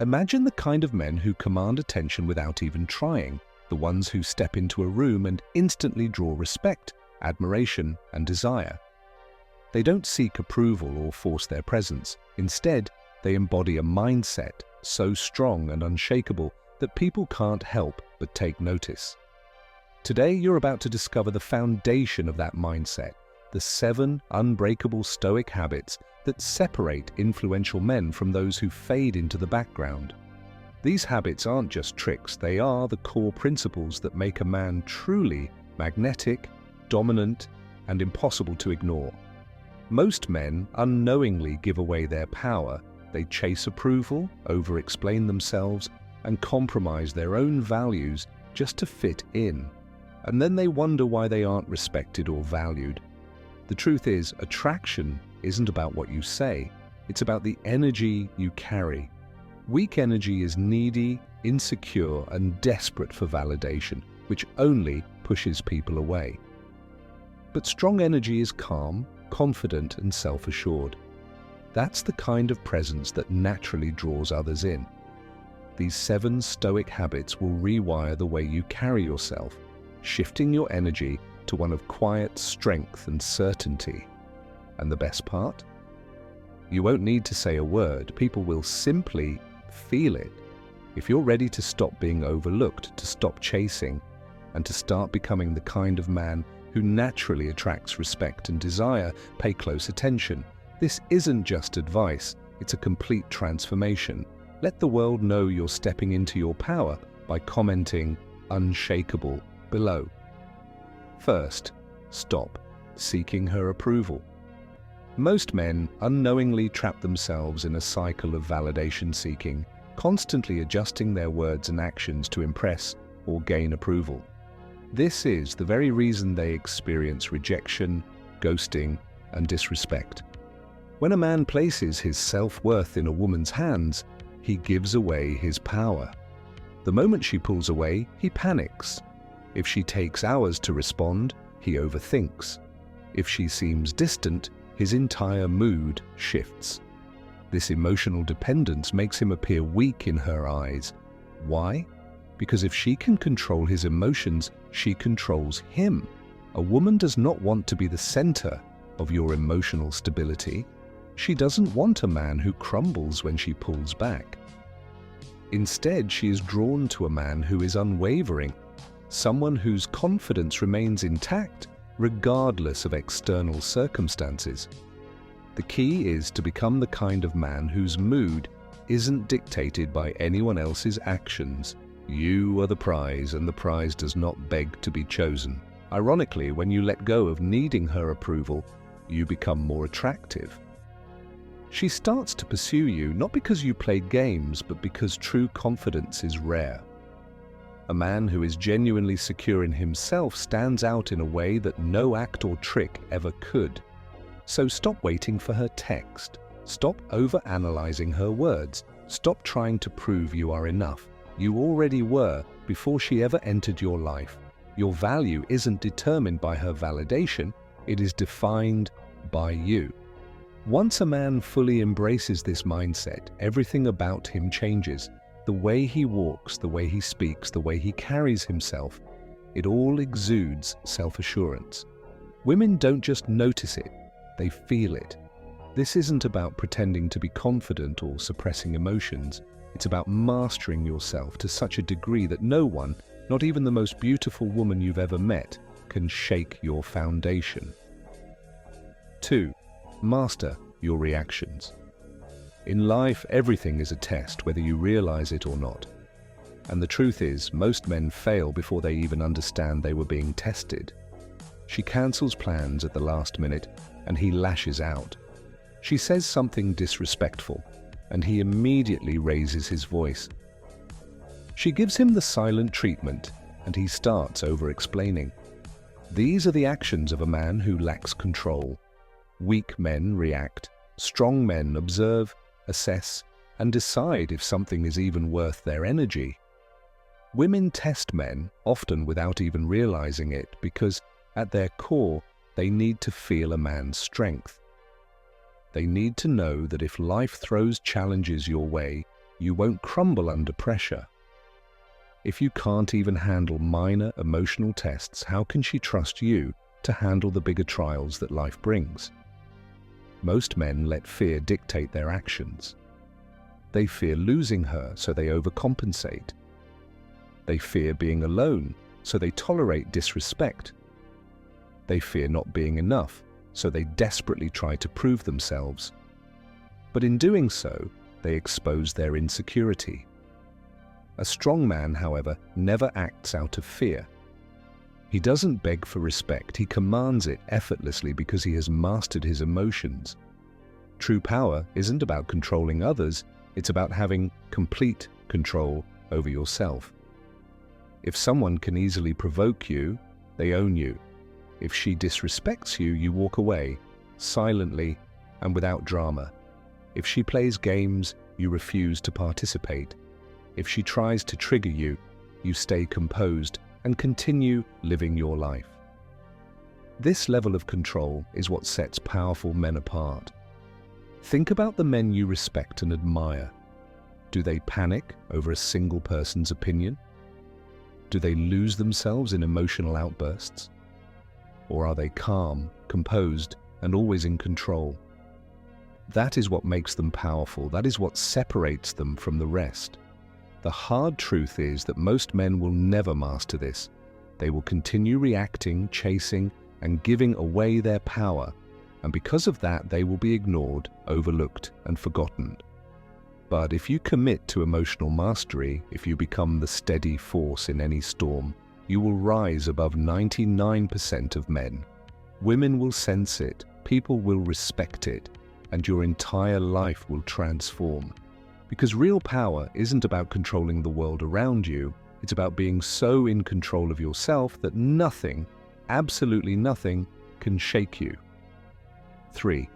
Imagine the kind of men who command attention without even trying, the ones who step into a room and instantly draw respect, admiration, and desire. They don't seek approval or force their presence. Instead, they embody a mindset so strong and unshakable that people can't help but take notice. Today, you're about to discover the foundation of that mindset, the 7 unbreakable Stoic habits that separate influential men from those who fade into the background. These habits aren't just tricks, they are the core principles that make a man truly magnetic, dominant, and impossible to ignore. Most men unknowingly give away their power. They chase approval, over-explain themselves, and compromise their own values just to fit in. And then they wonder why they aren't respected or valued. The truth is, attraction isn't about what you say, it's about the energy you carry. Weak energy is needy, insecure, and desperate for validation, which only pushes people away. But strong energy is calm, confident, and self-assured. That's the kind of presence that naturally draws others in. These 7 Stoic habits will rewire the way you carry yourself, shifting your energy to one of quiet strength and certainty. And the best part? You won't need to say a word, people will simply feel it. If you're ready to stop being overlooked, to stop chasing, and to start becoming the kind of man who naturally attracts respect and desire, pay close attention. This isn't just advice, it's a complete transformation. Let the world know you're stepping into your power by commenting "unshakable" below. First, stop seeking her approval. Most men unknowingly trap themselves in a cycle of validation seeking, constantly adjusting their words and actions to impress or gain approval. This is the very reason they experience rejection, ghosting, and disrespect. When a man places his self-worth in a woman's hands, he gives away his power. The moment she pulls away, he panics. If she takes hours to respond, he overthinks. If she seems distant, his entire mood shifts. This emotional dependence makes him appear weak in her eyes. Why? Because if she can control his emotions, she controls him. A woman does not want to be the center of your emotional stability. She doesn't want a man who crumbles when she pulls back. Instead, she is drawn to a man who is unwavering, someone whose confidence remains intact regardless of external circumstances. The key is to become the kind of man whose mood isn't dictated by anyone else's actions. You are the prize, and the prize does not beg to be chosen. Ironically, when you let go of needing her approval, you become more attractive. She starts to pursue you not because you played games, but because true confidence is rare. A man who is genuinely secure in himself stands out in a way that no act or trick ever could. So stop waiting for her text. Stop over-analyzing her words. Stop trying to prove you are enough. You already were before she ever entered your life. Your value isn't determined by her validation, it is defined by you. Once a man fully embraces this mindset, everything about him changes. The way he walks, the way he speaks, the way he carries himself, it all exudes self-assurance. Women don't just notice it, they feel it. This isn't about pretending to be confident or suppressing emotions. It's about mastering yourself to such a degree that no one, not even the most beautiful woman you've ever met, can shake your foundation. 2. Master your reactions. In life, everything is a test, whether you realize it or not. And the truth is, most men fail before they even understand they were being tested. She cancels plans at the last minute, and he lashes out. She says something disrespectful, and he immediately raises his voice. She gives him the silent treatment, and he starts over-explaining. These are the actions of a man who lacks control. Weak men react. Strong men observe, assess, and decide if something is even worth their energy. Women test men, often without even realizing it, because at their core, they need to feel a man's strength. They need to know that if life throws challenges your way, You won't crumble under pressure. If you can't even handle minor emotional tests, how can she trust you to handle the bigger trials that life brings? Most men let fear dictate their actions. They fear losing her, so they overcompensate. They fear being alone, so they tolerate disrespect. They fear not being enough, so they desperately try to prove themselves. But in doing so, they expose their insecurity. A strong man, however, never acts out of fear. He doesn't beg for respect, he commands it effortlessly because he has mastered his emotions. True power isn't about controlling others, it's about having complete control over yourself. If someone can easily provoke you, they own you. If she disrespects you, you walk away, silently and without drama. If she plays games, you refuse to participate. If she tries to trigger you, you stay composed and continue living your life. This level of control is what sets powerful men apart. Think about the men you respect and admire. Do they panic over a single person's opinion? Do they lose themselves in emotional outbursts? Or are they calm, composed, and always in control? That is what makes them powerful. That is what separates them from the rest. The hard truth is that most men will never master this. They will continue reacting, chasing, and giving away their power, and because of that, they will be ignored, overlooked, and forgotten. But if you commit to emotional mastery, if you become the steady force in any storm, you will rise above 99% of men. Women will sense it, people will respect it, and your entire life will transform. Because real power isn't about controlling the world around you, it's about being so in control of yourself that nothing, absolutely nothing, can shake you. 3.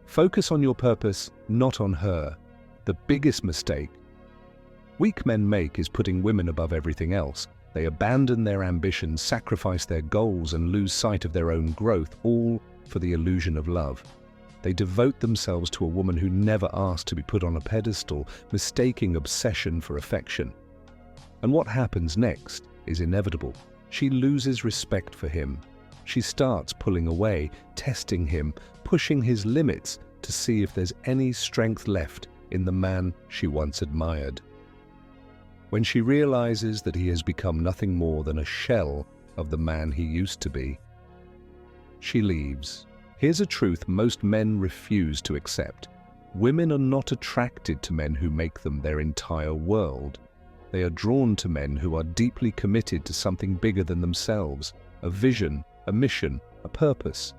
Focus on your purpose, not on her. The biggest mistake weak men make is putting women above everything else. They abandon their ambitions, sacrifice their goals, and lose sight of their own growth, all for the illusion of love. They devote themselves to a woman who never asked to be put on a pedestal, mistaking obsession for affection. And what happens next is inevitable. She loses respect for him. She starts pulling away, testing him, pushing his limits to see if there's any strength left in the man she once admired. When she realizes that he has become nothing more than a shell of the man he used to be, she leaves. Here's a truth most men refuse to accept. Women are not attracted to men who make them their entire world. They are drawn to men who are deeply committed to something bigger than themselves, a vision, a mission, a purpose.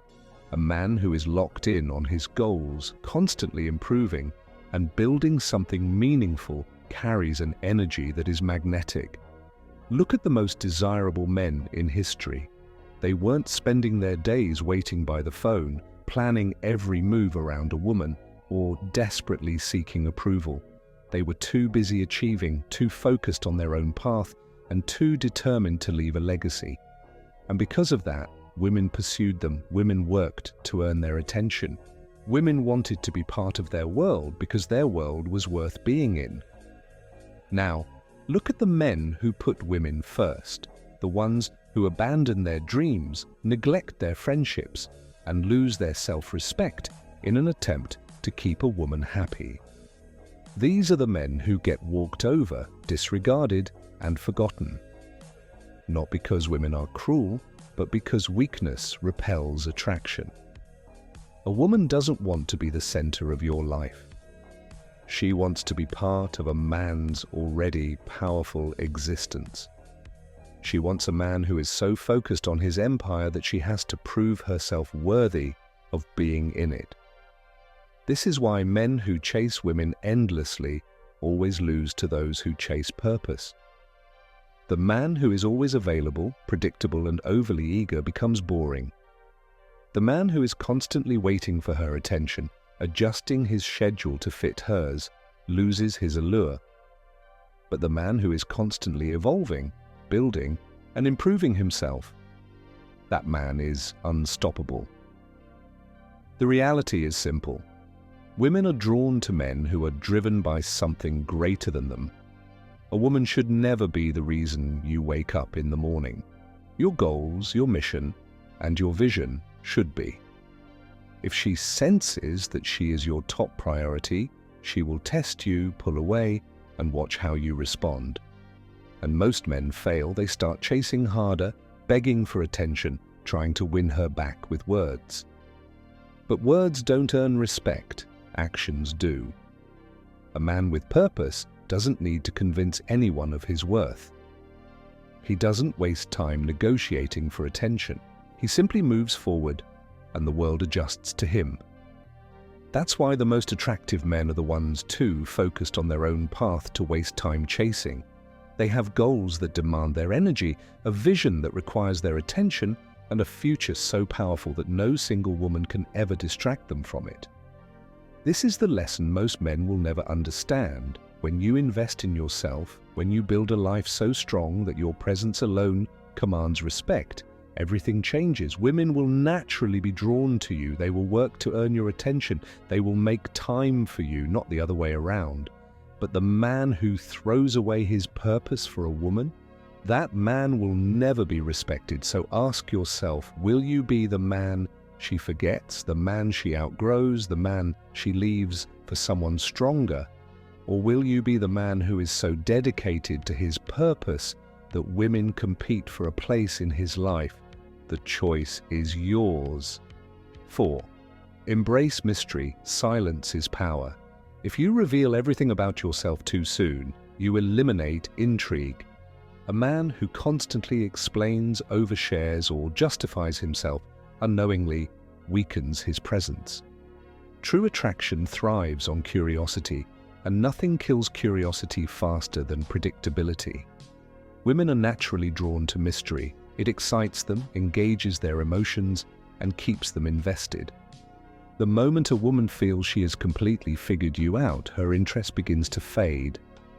A man who is locked in on his goals, constantly improving, and building something meaningful carries an energy that is magnetic. Look at the most desirable men in history. They weren't spending their days waiting by the phone, planning every move around a woman, or desperately seeking approval. They were too busy achieving, too focused on their own path, and too determined to leave a legacy. And because of that, women pursued them, women worked to earn their attention. Women wanted to be part of their world because their world was worth being in. Now, look at the men who put women first, the ones who abandon their dreams, neglect their friendships, and lose their self-respect in an attempt to keep a woman happy. These are the men who get walked over, disregarded, and forgotten. Not because women are cruel, but because weakness repels attraction. A woman doesn't want to be the center of your life. She wants to be part of a man's already powerful existence. She wants a man who is so focused on his empire that she has to prove herself worthy of being in it. This is why men who chase women endlessly always lose to those who chase purpose. The man who is always available, predictable, and overly eager becomes boring. The man who is constantly waiting for her attention, adjusting his schedule to fit hers, loses his allure. But the man who is constantly evolving, building, and improving himself, that man is unstoppable. The reality is simple. Women are drawn to men who are driven by something greater than them. A woman should never be the reason you wake up in the morning. Your goals, your mission, and your vision should be. If she senses that she is your top priority, she will test you, pull away, and watch how you respond. And most men fail. They start chasing harder, begging for attention, trying to win her back with words. But words don't earn respect, actions do. A man with purpose doesn't need to convince anyone of his worth. He doesn't waste time negotiating for attention. He simply moves forward, and the world adjusts to him. That's why the most attractive men are the ones, too, focused on their own path to waste time chasing. They have goals that demand their energy, a vision that requires their attention, and a future so powerful that no single woman can ever distract them from it. This is the lesson most men will never understand. When you invest in yourself, when you build a life so strong that your presence alone commands respect, everything changes. Women will naturally be drawn to you. They will work to earn your attention. They will make time for you, not the other way around. But the man who throws away his purpose for a woman, that man will never be respected. So ask yourself, will you be the man she forgets, the man she outgrows, the man she leaves for someone stronger? Or will you be the man who is so dedicated to his purpose that women compete for a place in his life? The choice is yours. 4. Embrace mystery. Silence is power. If you reveal everything about yourself too soon, you eliminate intrigue. A man who constantly explains, overshares, or justifies himself unknowingly weakens his presence. True attraction thrives on curiosity, and nothing kills curiosity faster than predictability. Women are naturally drawn to mystery. It excites them, engages their emotions, and keeps them invested. The moment a woman feels she has completely figured you out, her interest begins to fade.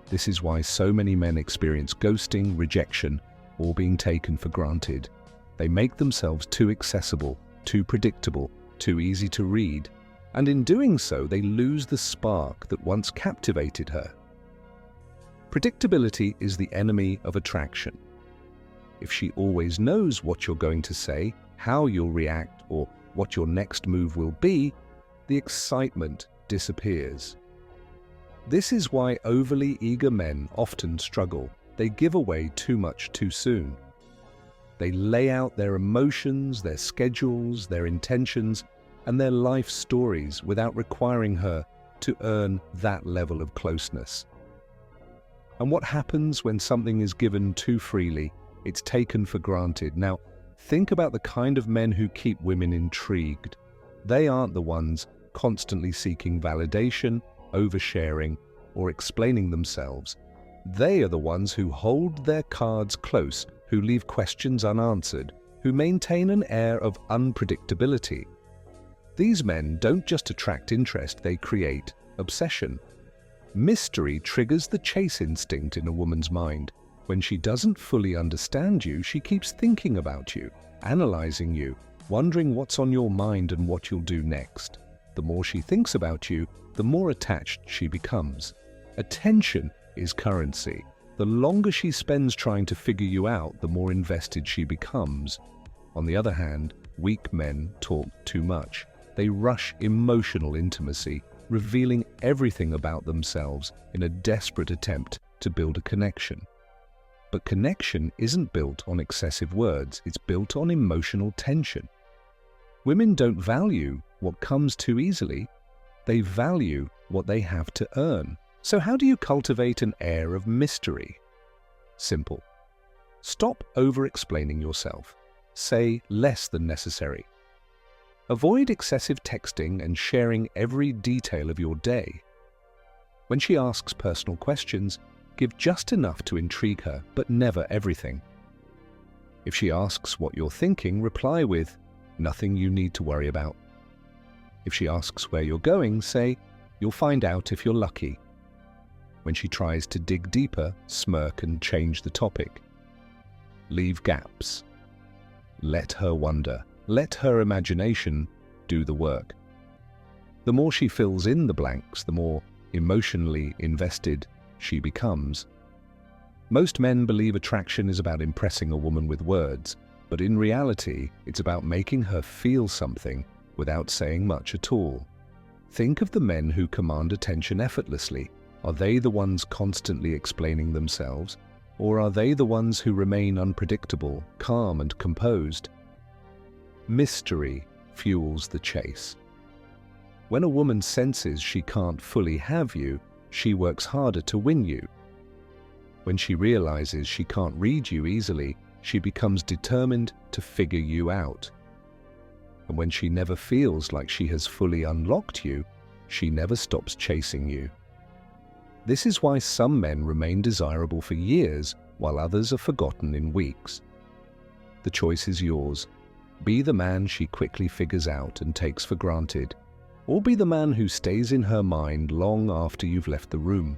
This is why so many men experience ghosting, rejection, or being taken for granted. They make themselves too accessible, too predictable, too easy to read, and in doing so, they lose the spark that once captivated her. Predictability is the enemy of attraction. If she always knows what you're going to say, how you'll react, or what your next move will be, the excitement disappears. This is why overly eager men often struggle. They give away too much too soon. They lay out their emotions, their schedules, their intentions, and their life stories without requiring her to earn that level of closeness. And what happens when something is given too freely? It's taken for granted. Now, think about the kind of men who keep women intrigued. They aren't the ones constantly seeking validation, oversharing, or explaining themselves. They are the ones who hold their cards close, who leave questions unanswered, who maintain an air of unpredictability. These men don't just attract interest, they create obsession. Mystery triggers the chase instinct in a woman's mind. When she doesn't fully understand you, she keeps thinking about you, analyzing you, wondering what's on your mind and what you'll do next. The more she thinks about you, the more attached she becomes. Attention is currency. The longer she spends trying to figure you out, the more invested she becomes. On the other hand, weak men talk too much. They rush emotional intimacy, revealing everything about themselves in a desperate attempt to build a connection. But connection isn't built on excessive words, it's built on emotional tension. Women don't value what comes too easily, they value what they have to earn. So how do you cultivate an air of mystery? Simple. Stop over-explaining yourself. Say less than necessary. Avoid excessive texting and sharing every detail of your day. When she asks personal questions, give just enough to intrigue her, but never everything. If she asks what you're thinking, reply with, "Nothing you need to worry about." If she asks where you're going, say, "You'll find out if you're lucky." When she tries to dig deeper, smirk and change the topic. Leave gaps. Let her wonder. Let her imagination do the work. The more she fills in the blanks, the more emotionally invested she becomes. Most men believe attraction is about impressing a woman with words, but in reality, it's about making her feel something without saying much at all. Think of the men who command attention effortlessly. Are they the ones constantly explaining themselves, or are they the ones who remain unpredictable, calm and composed? Mystery fuels the chase. When a woman senses she can't fully have you, she works harder to win you. When she realizes she can't read you easily, she becomes determined to figure you out. And when she never feels like she has fully unlocked you, she never stops chasing you. This is why some men remain desirable for years, while others are forgotten in weeks. The choice is yours. Be the man she quickly figures out and takes for granted, or be the man who stays in her mind long after you've left the room.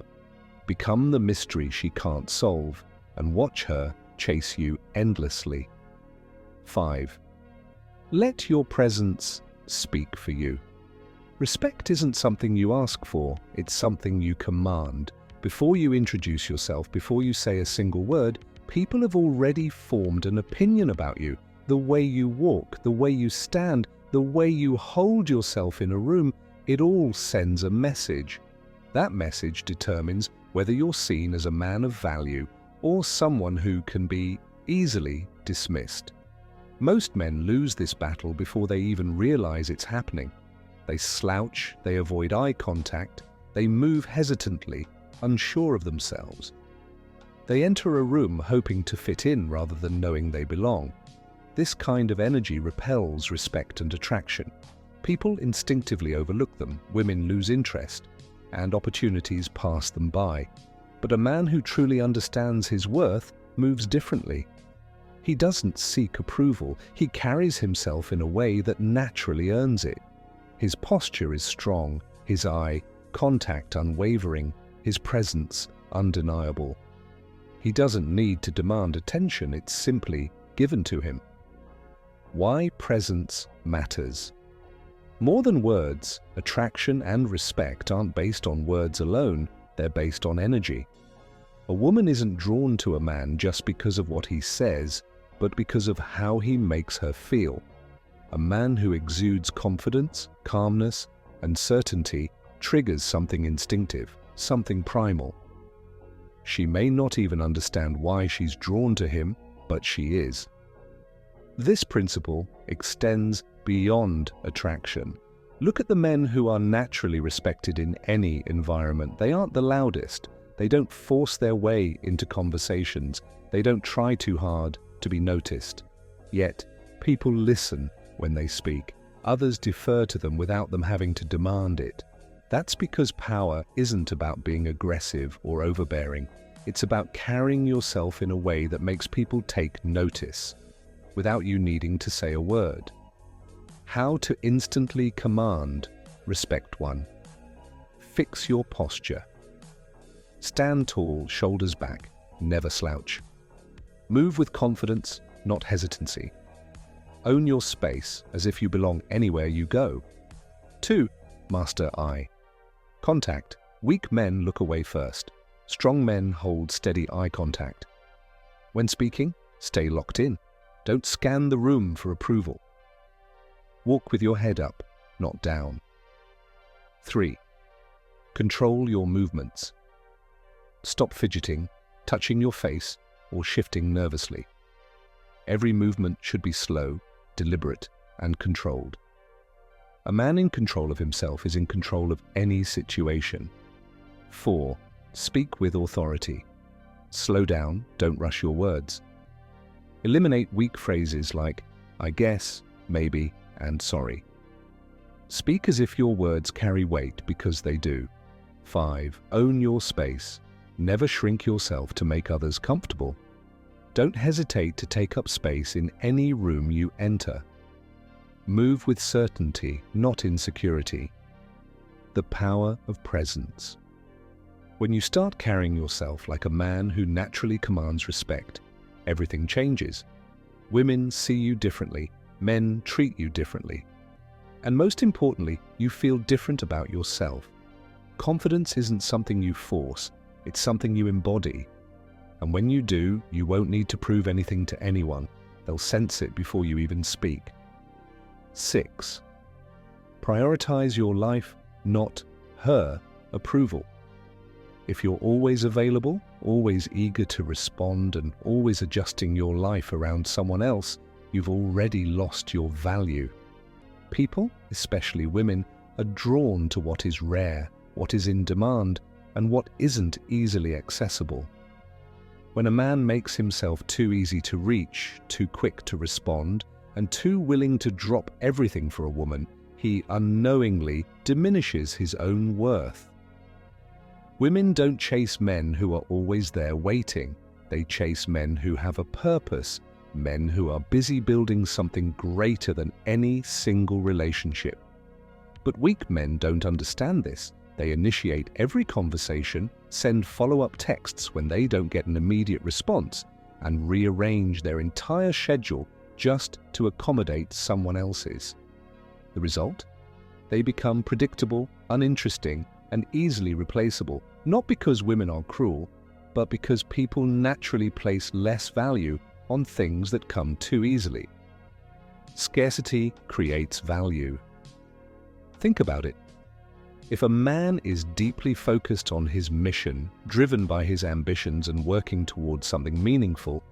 Become the mystery she can't solve, and watch her chase you endlessly. 5. Let your presence speak for you. Respect isn't something you ask for, it's something you command. Before you introduce yourself, before you say a single word, people have already formed an opinion about you. The way you walk, the way you stand, the way you hold yourself in a room, it all sends a message. That message determines whether you're seen as a man of value or someone who can be easily dismissed. Most men lose this battle before they even realize it's happening. They slouch, they avoid eye contact, they move hesitantly, unsure of themselves. They enter a room hoping to fit in rather than knowing they belong. This kind of energy repels respect and attraction. People instinctively overlook them, women lose interest, and opportunities pass them by. But a man who truly understands his worth moves differently. He doesn't seek approval, he carries himself in a way that naturally earns it. His posture is strong, his eye contact unwavering, his presence undeniable. He doesn't need to demand attention, it's simply given to him. Why presence matters. More than words, attraction and respect aren't based on words alone, they're based on energy. A woman isn't drawn to a man just because of what he says, but because of how he makes her feel. A man who exudes confidence, calmness, and certainty triggers something instinctive, something primal. She may not even understand why she's drawn to him, but she is. This principle extends beyond attraction. Look at the men who are naturally respected in any environment. They aren't the loudest. They don't force their way into conversations. They don't try too hard to be noticed. Yet, people listen when they speak. Others defer to them without them having to demand it. That's because power isn't about being aggressive or overbearing. It's about carrying yourself in a way that makes people take notice, without you needing to say a word. How to instantly command respect. 1. Fix your posture. Stand tall, shoulders back, never slouch. Move with confidence, not hesitancy. Own your space as if you belong anywhere you go. 2. Master eye contact. Weak men look away first. Strong men hold steady eye contact. When speaking, stay locked in. Don't scan the room for approval. Walk with your head up, not down. 3. Control your movements. Stop fidgeting, touching your face, or shifting nervously. Every movement should be slow, deliberate, and controlled. A man in control of himself is in control of any situation. 4. Speak with authority. Slow down, don't rush your words. Eliminate weak phrases like, I guess, maybe, and sorry. Speak as if your words carry weight because they do. 5. Own your space. Never shrink yourself to make others comfortable. Don't hesitate to take up space in any room you enter. Move with certainty, not insecurity. The power of presence. When you start carrying yourself like a man who naturally commands respect, everything changes. Women see you differently, men treat you differently. And most importantly, you feel different about yourself. Confidence isn't something you force, it's something you embody. And when you do, you won't need to prove anything to anyone. They'll sense it before you even speak. 6. Prioritize your life, not her approval. If you're always available, always eager to respond, and always adjusting your life around someone else, you've already lost your value. People, especially women, are drawn to what is rare, what is in demand, and what isn't easily accessible. When a man makes himself too easy to reach, too quick to respond, and too willing to drop everything for a woman, he unknowingly diminishes his own worth. Women don't chase men who are always there waiting. They chase men who have a purpose, men who are busy building something greater than any single relationship. But weak men don't understand this. They initiate every conversation, send follow-up texts when they don't get an immediate response, and rearrange their entire schedule just to accommodate someone else's. The result? They become predictable, uninteresting, and easily replaceable, not because women are cruel, but because people naturally place less value on things that come too easily. Scarcity creates value. Think about it. If a man is deeply focused on his mission, driven by his ambitions and working towards something meaningful,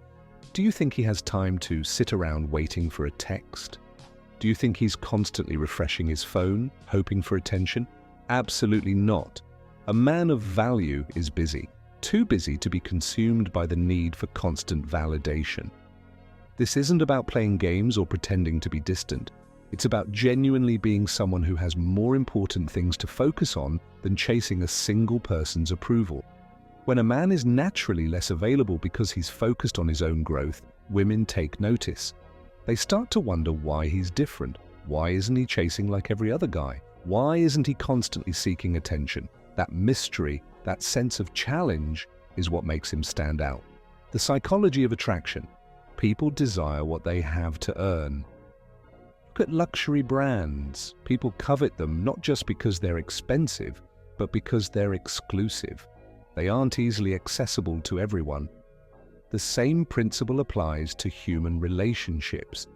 do you think he has time to sit around waiting for a text? Do you think he's constantly refreshing his phone, hoping for attention? Absolutely not. A man of value is busy, too busy to be consumed by the need for constant validation. This isn't about playing games or pretending to be distant. It's about genuinely being someone who has more important things to focus on than chasing a single person's approval. When a man is naturally less available because he's focused on his own growth, women take notice. They start to wonder why he's different. Why isn't he chasing like every other guy? Why isn't he constantly seeking attention? That mystery, that sense of challenge, is what makes him stand out. The psychology of attraction. People desire what they have to earn. Look at luxury brands. People covet them not just because they're expensive, but because they're exclusive. They aren't easily accessible to everyone. The same principle applies to human relationships.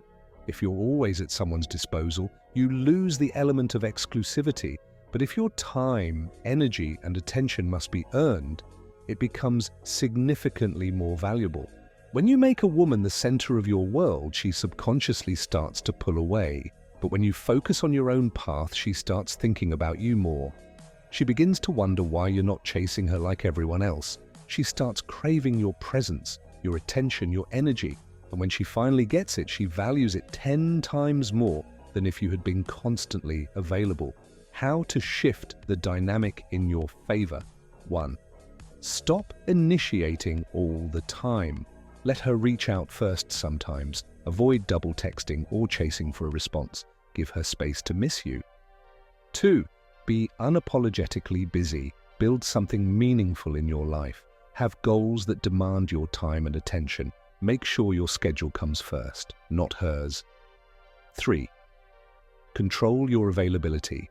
If you're always at someone's disposal, you lose the element of exclusivity. But if your time, energy, and attention must be earned, it becomes significantly more valuable. When you make a woman the center of your world, she subconsciously starts to pull away. But when you focus on your own path, she starts thinking about you more. She begins to wonder why you're not chasing her like everyone else. She starts craving your presence, your attention, your energy. And when she finally gets it, she values it 10 times more than if you had been constantly available. How to shift the dynamic in your favor. 1. Stop initiating all the time. Let her reach out first sometimes. Avoid double texting or chasing for a response. Give her space to miss you. 2. Be unapologetically busy. Build something meaningful in your life. Have goals that demand your time and attention. Make sure your schedule comes first, not hers. 3. Control your availability.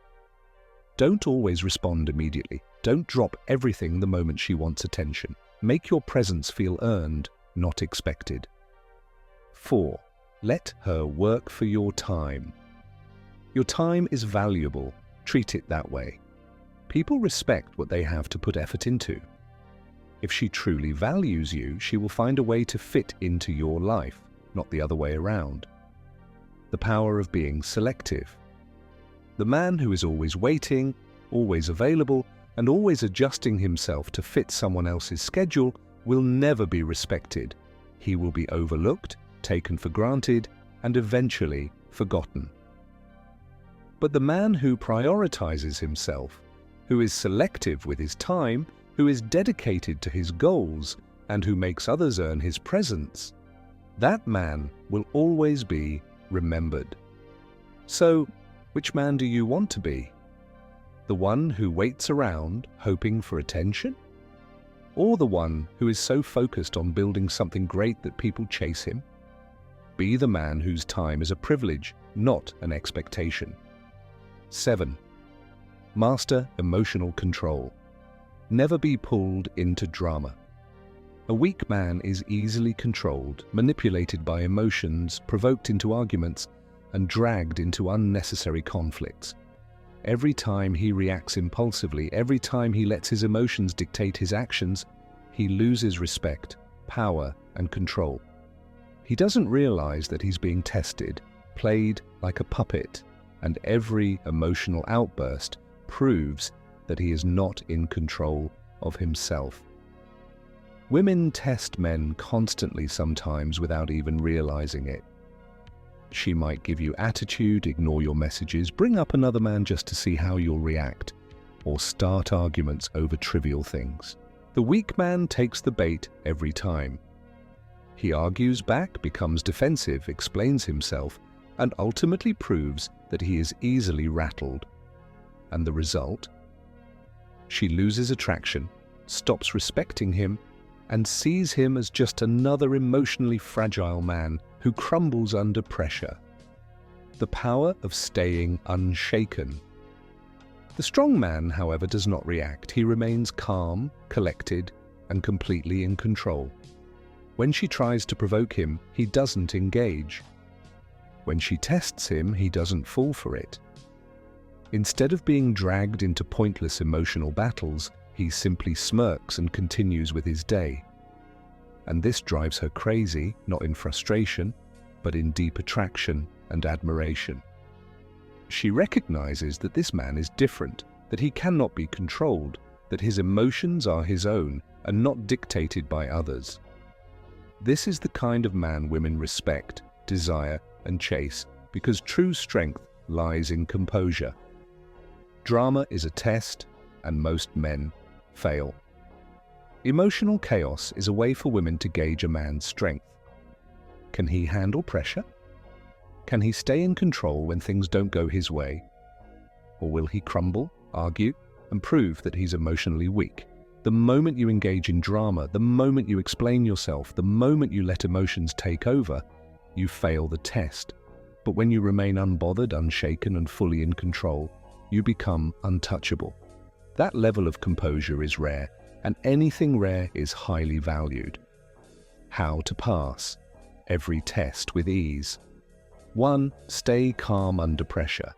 Don't always respond immediately. Don't drop everything the moment she wants attention. Make your presence feel earned, not expected. 4. Let her work for your time. Your time is valuable. Treat it that way. People respect what they have to put effort into. If she truly values you, she will find a way to fit into your life, not the other way around. The power of being selective. The man who is always waiting, always available, and always adjusting himself to fit someone else's schedule will never be respected. He will be overlooked, taken for granted, and eventually forgotten. But the man who prioritizes himself, who is selective with his time, who is dedicated to his goals, and who makes others earn his presence, that man will always be remembered. So, which man do you want to be? The one who waits around, hoping for attention? Or the one who is so focused on building something great that people chase him? Be the man whose time is a privilege, not an expectation. 7. Master emotional control. Never be pulled into drama. A weak man is easily controlled, manipulated by emotions, provoked into arguments, and dragged into unnecessary conflicts. Every time he reacts impulsively, every time he lets his emotions dictate his actions, he loses respect, power, and control. He doesn't realize that he's being tested, played like a puppet, and every emotional outburst proves that he is not in control of himself. Women test men constantly, sometimes without even realizing it. She might give you attitude, ignore your messages, bring up another man just to see how you'll react, or start arguments over trivial things. The weak man takes the bait every time. He argues back, becomes defensive, explains himself, and ultimately proves that he is easily rattled. And the result? She loses attraction, stops respecting him, and sees him as just another emotionally fragile man who crumbles under pressure. The power of staying unshaken. The strong man, however, does not react. He remains calm, collected, and completely in control. When she tries to provoke him, he doesn't engage. When she tests him, he doesn't fall for it. Instead of being dragged into pointless emotional battles, he simply smirks and continues with his day. And this drives her crazy, not in frustration, but in deep attraction and admiration. She recognizes that this man is different, that he cannot be controlled, that his emotions are his own and not dictated by others. This is the kind of man women respect, desire, and chase, because true strength lies in composure. Drama is a test, and most men fail. Emotional chaos is a way for women to gauge a man's strength. Can he handle pressure? Can he stay in control when things don't go his way? Or will he crumble, argue, and prove that he's emotionally weak? The moment you engage in drama, the moment you explain yourself, the moment you let emotions take over, you fail the test. But when you remain unbothered, unshaken, and fully in control, you become untouchable. That level of composure is rare, and anything rare is highly valued. How to pass every test with ease. 1. Stay calm under pressure.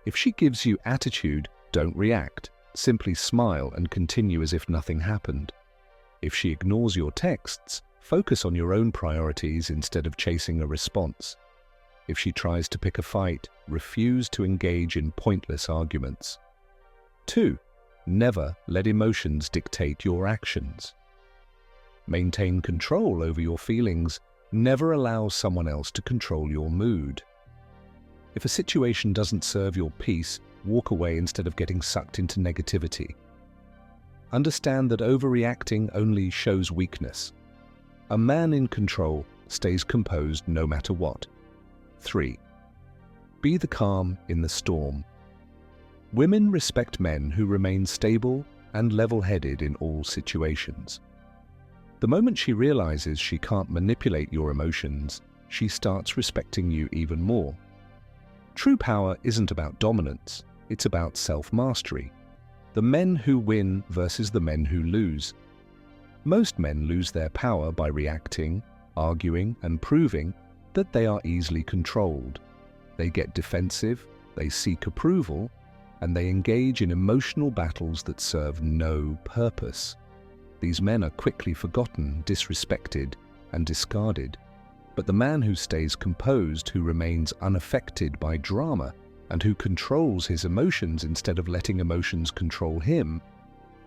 If she gives you attitude, don't react. Simply smile and continue as if nothing happened. If she ignores your texts, focus on your own priorities instead of chasing a response. If she tries to pick a fight, refuse to engage in pointless arguments. 2. Never let emotions dictate your actions. Maintain control over your feelings. Never allow someone else to control your mood. If a situation doesn't serve your peace, walk away instead of getting sucked into negativity. Understand that overreacting only shows weakness. A man in control stays composed no matter what. 3. Be the calm in the storm. Women respect men who remain stable and level-headed in all situations. The moment she realizes she can't manipulate your emotions, she starts respecting you even more. True power isn't about dominance, it's about self-mastery. The men who win versus the men who lose. Most men lose their power by reacting, arguing, and proving that they are easily controlled. They get defensive, they seek approval, and they engage in emotional battles that serve no purpose. These men are quickly forgotten, disrespected, and discarded. But the man who stays composed, who remains unaffected by drama, and who controls his emotions instead of letting emotions control him,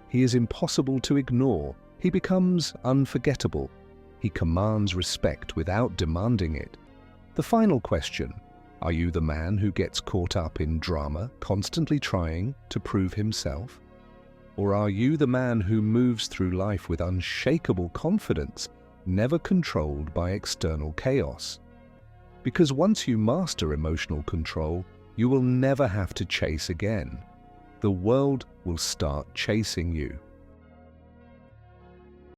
he is impossible to ignore. He becomes unforgettable. He commands respect without demanding it. The final question: are you the man who gets caught up in drama, constantly trying to prove himself? Or are you the man who moves through life with unshakable confidence, never controlled by external chaos? Because once you master emotional control, you will never have to chase again. The world will start chasing you.